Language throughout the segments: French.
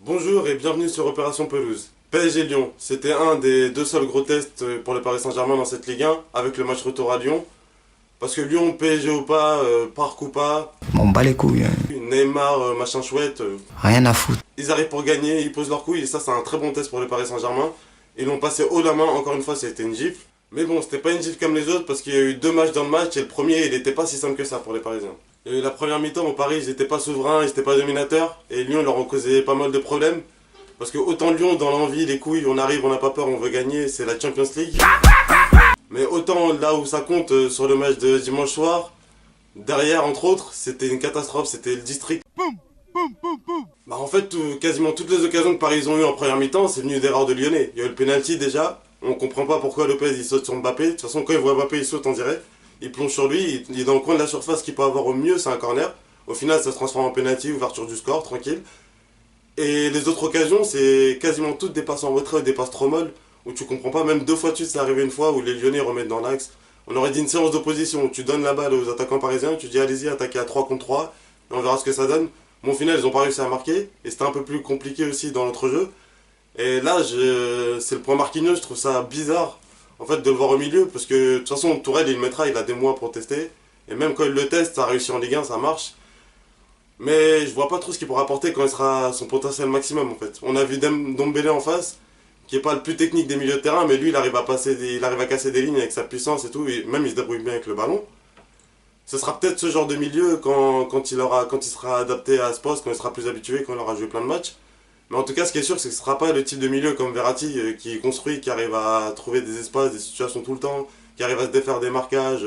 Bonjour et bienvenue sur Opération Pelouse. PSG Lyon, c'était un des deux seuls gros tests pour le Paris Saint-Germain dans cette Ligue 1, avec le match retour à Lyon. Parce que Lyon, PSG ou pas, parc ou pas, On bat les couilles, hein. Neymar, machin chouette, Rien à foutre. ils arrivent pour gagner, ils posent leurs couilles, et ça c'est un très bon test pour le Paris Saint-Germain. Ils l'ont passé haut la main, encore une fois c'était une gifle. Mais bon, c'était pas une gifle comme les autres parce qu'il y a eu deux matchs dans le match et le premier il était pas si simple que ça pour les Parisiens. Il y a eu la première mi-temps où Paris ils étaient pas souverains, ils étaient pas dominateurs, et Lyon leur ont causé pas mal de problèmes. Parce que autant Lyon, dans l'envie, les couilles, on arrive, on n'a pas peur, on veut gagner, c'est la Champions League. Mais autant là où ça compte sur le match de dimanche soir, derrière entre autres, c'était une catastrophe, c'était le district. Bah en fait, quasiment toutes les occasions que Paris ont eu en première mi-temps, c'est venu d'erreurs de Lyonnais. Il y a eu le penalty déjà, on comprend pas pourquoi Lopez il saute sur Mbappé. De toute façon, quand il voit Mbappé, il saute on dirait. Il plonge sur lui, il est dans le coin de la surface qu'il peut avoir au mieux, c'est un corner. Au final, ça se transforme en penalty, ouverture du score, tranquille. Et les autres occasions, c'est quasiment toutes des passes en retrait, des passes trop molles, où tu comprends pas, même deux fois de suite, c'est arrivé une fois où les Lyonnais remettent dans l'axe. On aurait dit une séance d'opposition où tu donnes la balle aux attaquants parisiens, tu dis allez-y, attaquez à 3 contre 3, et on verra ce que ça donne. Bon, au final, ils ont pas réussi à marquer, et c'était un peu plus compliqué aussi dans notre jeu. Et là, c'est le point Marquinhos, je trouve ça bizarre, en fait, de le voir au milieu, parce que de toute façon, Tourelle, il le mettra, il a des mois pour tester, et même quand il le teste, ça a réussi en Ligue 1, ça marche. Mais je vois pas trop ce qu'il pourra apporter quand il sera à son potentiel maximum en fait. On a vu Dombele en face, qui est pas le plus technique des milieux de terrain, mais lui il arrive à il arrive à casser des lignes avec sa puissance et tout, et même il se débrouille bien avec le ballon. Ce sera peut-être ce genre de milieu quand il sera adapté à ce poste, quand il sera plus habitué, quand il aura joué plein de matchs. Mais en tout cas, ce qui est sûr, c'est que ce sera pas le type de milieu comme Verratti qui est construit, qui arrive à trouver des espaces, des situations tout le temps, qui arrive à se défaire des marquages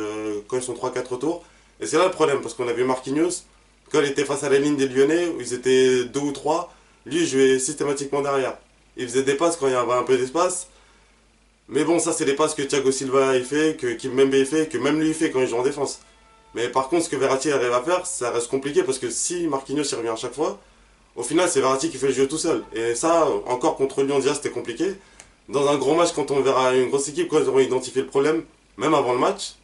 quand ils sont 3-4 autour. Et c'est là le problème, parce qu'on a vu Marquinhos, quand il était face à la ligne des Lyonnais, où ils étaient deux ou trois, lui il jouait systématiquement derrière. Il faisait des passes quand il y avait un peu d'espace. Mais bon, ça c'est les passes que Thiago Silva il fait, que Kimpembe il fait, que même lui il fait quand il joue en défense. Mais par contre, ce que Verratti arrive à faire, ça reste compliqué parce que si Marquinhos y revient à chaque fois, au final c'est Verratti qui fait le jeu tout seul. Et ça, encore contre Lyon déjà c'était compliqué. Dans un gros match, quand on verra une grosse équipe, quand ils auront identifié le problème, même avant le match,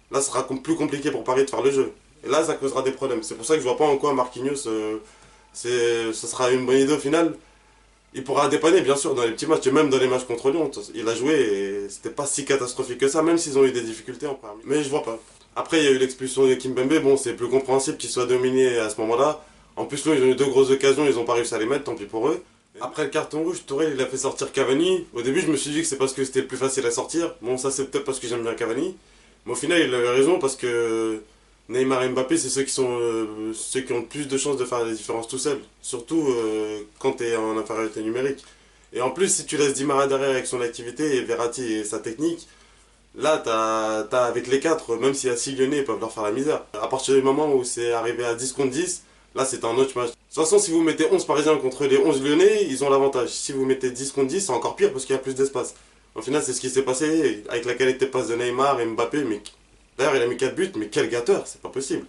là ce sera plus compliqué pour Paris de faire le jeu. Et là, ça causera des problèmes. C'est pour ça que je vois pas en quoi Marquinhos, ce sera une bonne idée au final. Il pourra dépanner, bien sûr, dans les petits matchs, et même dans les matchs contre Lyon. Il a joué et c'était pas si catastrophique que ça, même s'ils ont eu des difficultés en première. Mais je vois pas. Après, il y a eu l'expulsion de Kimpembe. Bon, c'est plus compréhensible qu'il soit dominé à ce moment-là. En plus, là, ils ont eu deux grosses occasions, ils ont pas réussi à les mettre, tant pis pour eux. Après le carton rouge, Tourelle, il a fait sortir Cavani. Au début, je me suis dit que c'est parce que c'était le plus facile à sortir. Bon, ça, c'est peut-être parce que j'aime bien Cavani. Mais au final, il avait raison parce que Neymar et Mbappé, c'est ceux qui ont le plus de chances de faire la différence tout seuls. Surtout quand tu es en infériorité numérique. Et en plus, si tu laisses Di Maria derrière avec son activité et Verratti et sa technique, là, t'as avec les quatre, même s'il y a 6 Lyonnais, ils peuvent leur faire la misère. À partir du moment où c'est arrivé à 10 contre 10, là, c'est un autre match. De toute façon, si vous mettez 11 Parisiens contre les 11 Lyonnais, ils ont l'avantage. Si vous mettez 10 contre 10, c'est encore pire parce qu'il y a plus d'espace. Au final, c'est ce qui s'est passé avec la qualité de passe de Neymar et Mbappé, mais d'ailleurs, il a mis 4 buts, mais quel gâteur, c'est pas possible.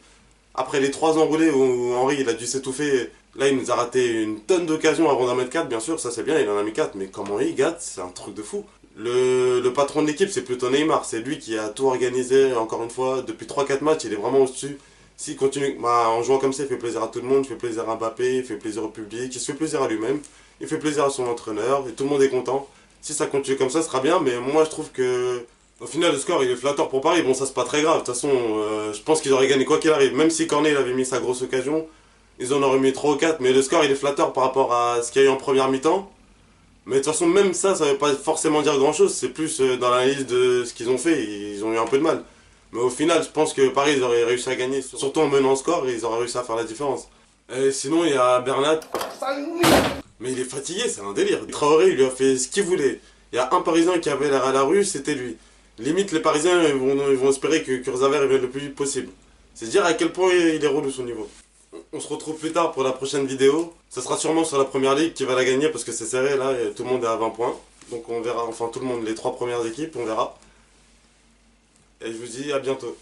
Après les 3 enroulés où Henry il a dû s'étouffer, là il nous a raté une tonne d'occasions avant d'en mettre 4, bien sûr, ça c'est bien, il en a mis 4, mais comment il gâte, c'est un truc de fou. Le patron de l'équipe, c'est plutôt Neymar, c'est lui qui a tout organisé, encore une fois, depuis 3-4 matchs, il est vraiment au-dessus. S'il continue, en jouant comme ça, il fait plaisir à tout le monde, il fait plaisir à Mbappé, il fait plaisir au public, il se fait plaisir à lui-même, il fait plaisir à son entraîneur, et tout le monde est content. Si ça continue comme ça, ce sera bien, mais moi je trouve que au final, le score il est flatteur pour Paris. Bon, ça c'est pas très grave. De toute façon, je pense qu'ils auraient gagné quoi qu'il arrive. Même si Cornet il avait mis sa grosse occasion, ils en auraient mis 3 ou 4. Mais le score il est flatteur par rapport à ce qu'il y a eu en première mi-temps. Mais de toute façon, même ça, ça veut pas forcément dire grand chose. C'est plus dans l'analyse de ce qu'ils ont fait. Ils ont eu un peu de mal. Mais au final, je pense que Paris ils auraient réussi à gagner. Surtout en menant le score, et ils auraient réussi à faire la différence. Et sinon, il y a Bernat. Mais il est fatigué, c'est un délire. Traoré, il lui a fait ce qu'il voulait. Il y a un Parisien qui avait l'air à la rue, c'était lui. Limite, les Parisiens ils vont espérer que Kurzawa revienne le plus vite possible. C'est dire à quel point il est relou son niveau. On se retrouve plus tard pour la prochaine vidéo. Ce sera sûrement sur la première ligue qui va la gagner parce que c'est serré là, et tout le monde est à 20 points. Donc on verra, enfin tout le monde, les 3 premières équipes, on verra. Et je vous dis à bientôt.